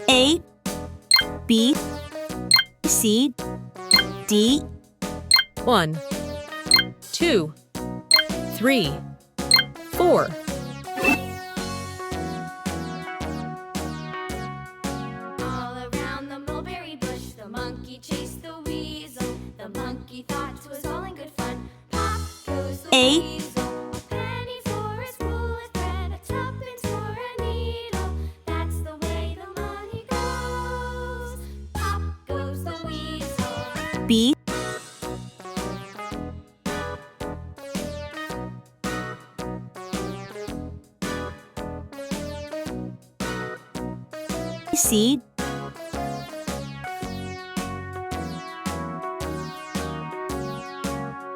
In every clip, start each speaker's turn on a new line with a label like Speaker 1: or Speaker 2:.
Speaker 1: A, B, C, D.
Speaker 2: 1, 2, 3, 4.
Speaker 3: All around the mulberry bush, the monkey chased the weasel. The monkey thought 'twas all in good fun. Pop goes the
Speaker 1: A.
Speaker 3: weasel. A penny for a spool of thread, a tuppence for a needle. That's the way the money goes. Pop goes the weasel.
Speaker 1: B, C,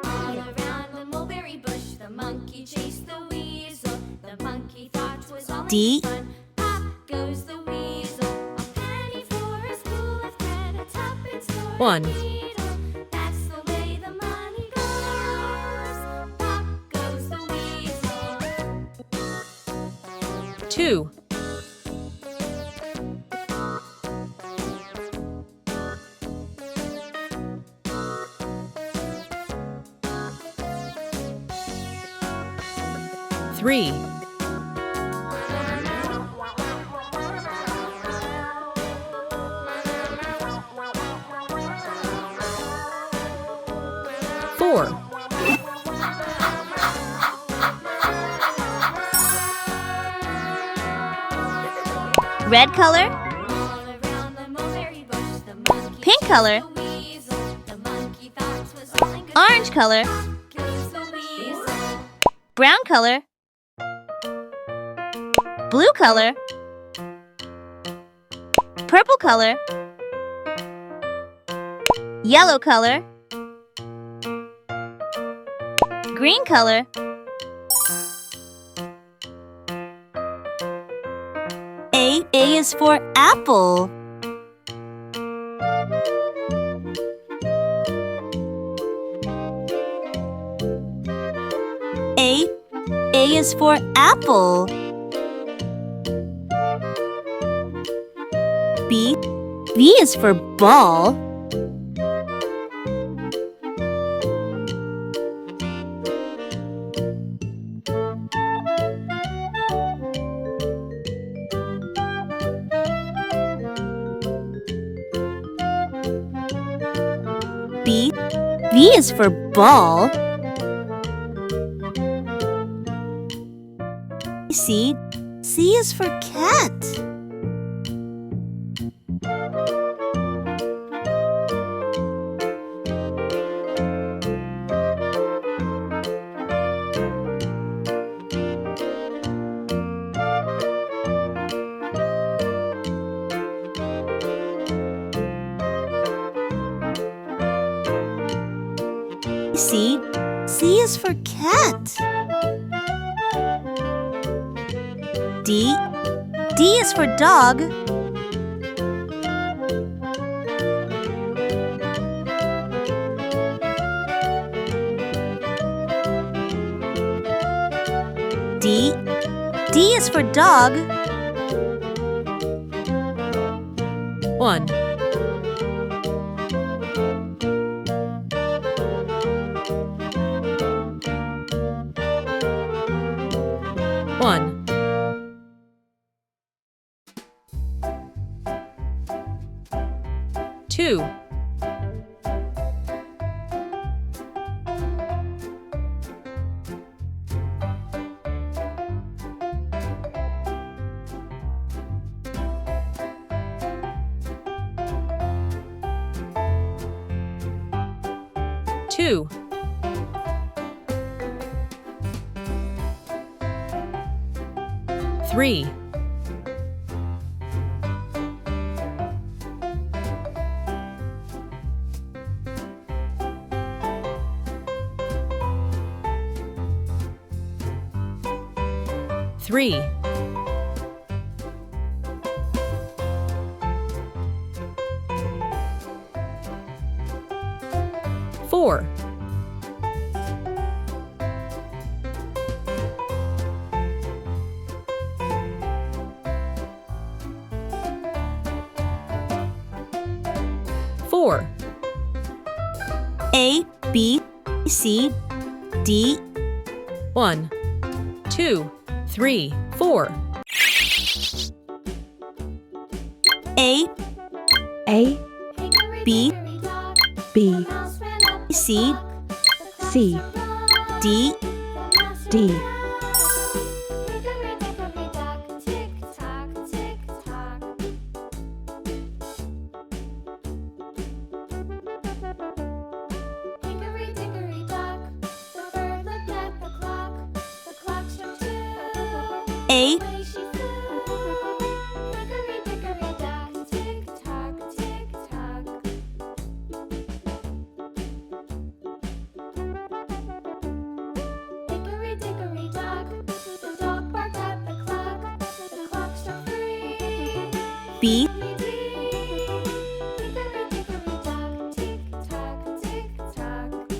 Speaker 3: All around the mulberry bush, the monkey chased the weasel. The monkey thought 'twas all in
Speaker 1: D.
Speaker 3: good fun. Pop goes the weasel. A penny for a spool of thread, a tuppence for
Speaker 2: 1,
Speaker 3: a needle. That's the way the money goes. Pop goes the weasel.
Speaker 2: 2, 3, 4,
Speaker 1: red color,
Speaker 3: All around the mulberry bush, the monkey
Speaker 1: Pink
Speaker 3: chased
Speaker 1: color.
Speaker 3: the weasel. The monkey thought 'twas all in good
Speaker 1: orange color,
Speaker 3: fun. Goes the weasel.
Speaker 1: brown color, blue color, purple color, yellow color, green color, A is for apple. A is for apple. B is for ball. B is for ball. C is for cat. C is for cat. D is for dog. D is for dog.
Speaker 2: 1, 1, 2, 2, 3, 3, 4, 5, 4
Speaker 1: A, B, C, D,
Speaker 2: 1 2 3 4
Speaker 1: A,
Speaker 4: A,
Speaker 1: B,
Speaker 4: B,
Speaker 1: C,
Speaker 4: C,
Speaker 1: D,
Speaker 4: D,
Speaker 3: Hickory dickory dock, the bird looked at the clock. The clock struck 2.
Speaker 1: A,
Speaker 3: Away she flew. Hickory dickory dock, tick tock, tick tock. Hickory dickory dock, the dog barked at the clock. The clock struck 3.
Speaker 1: B,
Speaker 3: Hickory dickory dock, tick tock, tick tock.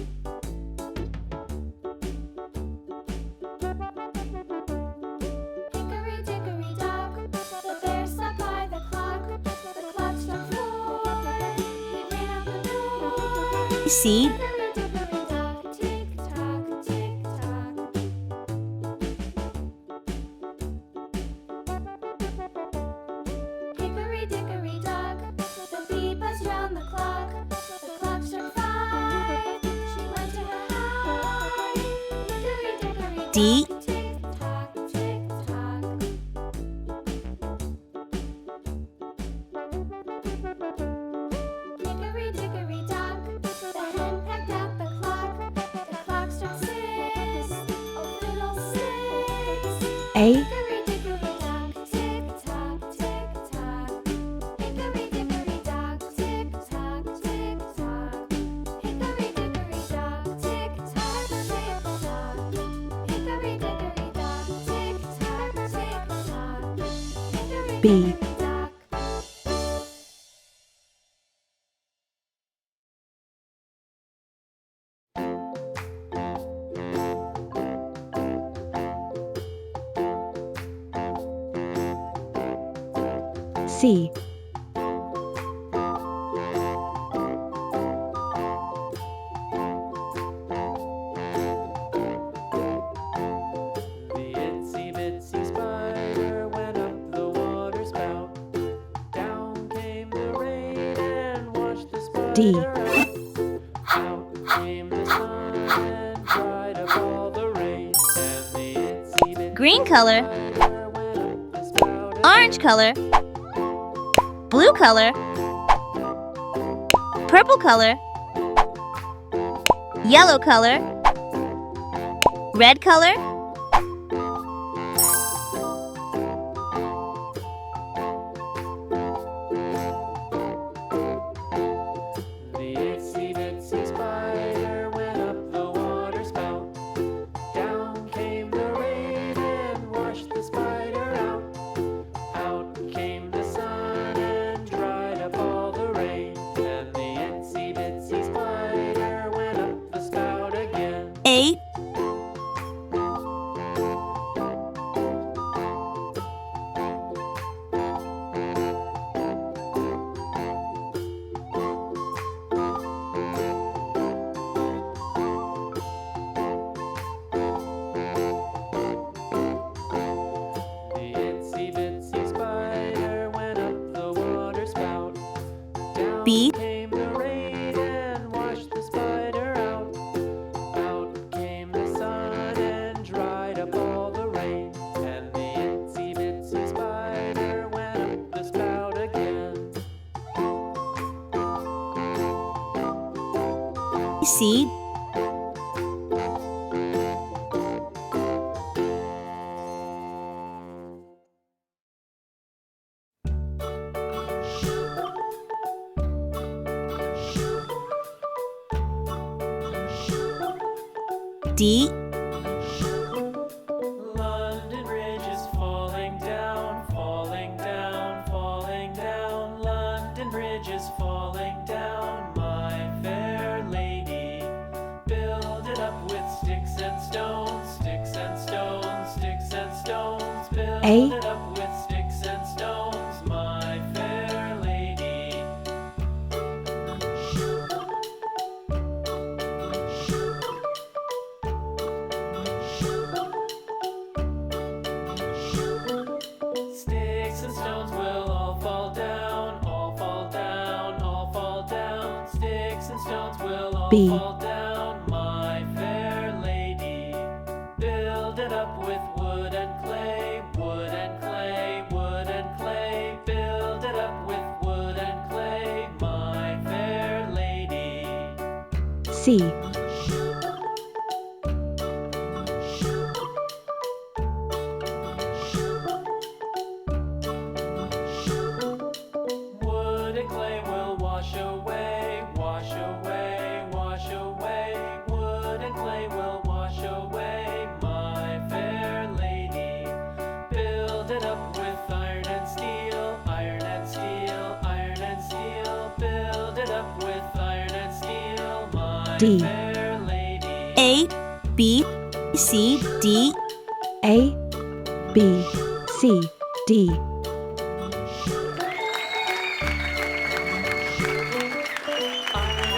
Speaker 3: Hickory dickory dock, the bear sat by the clock. The clock struck 4. He ran out the door.
Speaker 1: C,
Speaker 3: Hickory dickory dock, tick tock, tick tock. Hickory dickory dock, the bee buzzed round the clock. The clock struck 5. She went to her hive. Hickory dickory
Speaker 1: D,
Speaker 3: dock, tick tock, tick tock. Hickory dickory dock, the hen pecked at the clock. The clock struck 6. Oh, fiddlesticks.
Speaker 4: A,
Speaker 3: Hickory dickory dock, tick tock, tick tock. Hickory dickory dock, tick tock, tick tock. Hickory dickory dock, tick tock, tick tock. Hickory dickory dock, tick tock, tick tock. Hickory
Speaker 4: B.
Speaker 3: dickory dock.
Speaker 4: C,
Speaker 5: The itsy bitsy spider went up the water spout. Down came the rain and washed the spider
Speaker 4: D.
Speaker 5: out. Out came the sun and dried up all the rain. And the itsy bitsy
Speaker 1: green color,
Speaker 5: spider went up the spout again.
Speaker 1: orange color, blue color, purple color, yellow color, red color,
Speaker 5: The itsy bitsy spider went up the water spout. Down came the rain and washed the spider out. Out came the sun and dried up all the rain. And the itsy bitsy spider went up the spout again.
Speaker 1: A,
Speaker 5: The itsy bitsy spider went up the water spout. Down
Speaker 1: B.
Speaker 5: came the rain and washed the spider out. Out came the sun and dried up all the rain. And the itsy bitsy spider went up the spout again.
Speaker 1: C, D,
Speaker 5: London Bridge is falling down, falling down, falling down. London Bridge is falling down, my fair lady. Build it up with sticks and stones, sticks and stones, sticks and stones. Build
Speaker 4: A.
Speaker 5: it up with sticks and stones, my fair lady.
Speaker 4: B.
Speaker 5: fall down, my fair lady. Build it up with wood and clay, wood and clay, wood and clay. Build it up with wood and clay, my fair lady.
Speaker 4: C.
Speaker 5: Wood and clay will wash away, wash away, wash away. Wood and clay will wash away, my fair lady. Build it up with iron and steel, iron and steel, iron and steel. Build it up with iron and steel, my
Speaker 4: D.
Speaker 5: fair lady.
Speaker 1: A, B, C, D,
Speaker 4: A, B, C, D.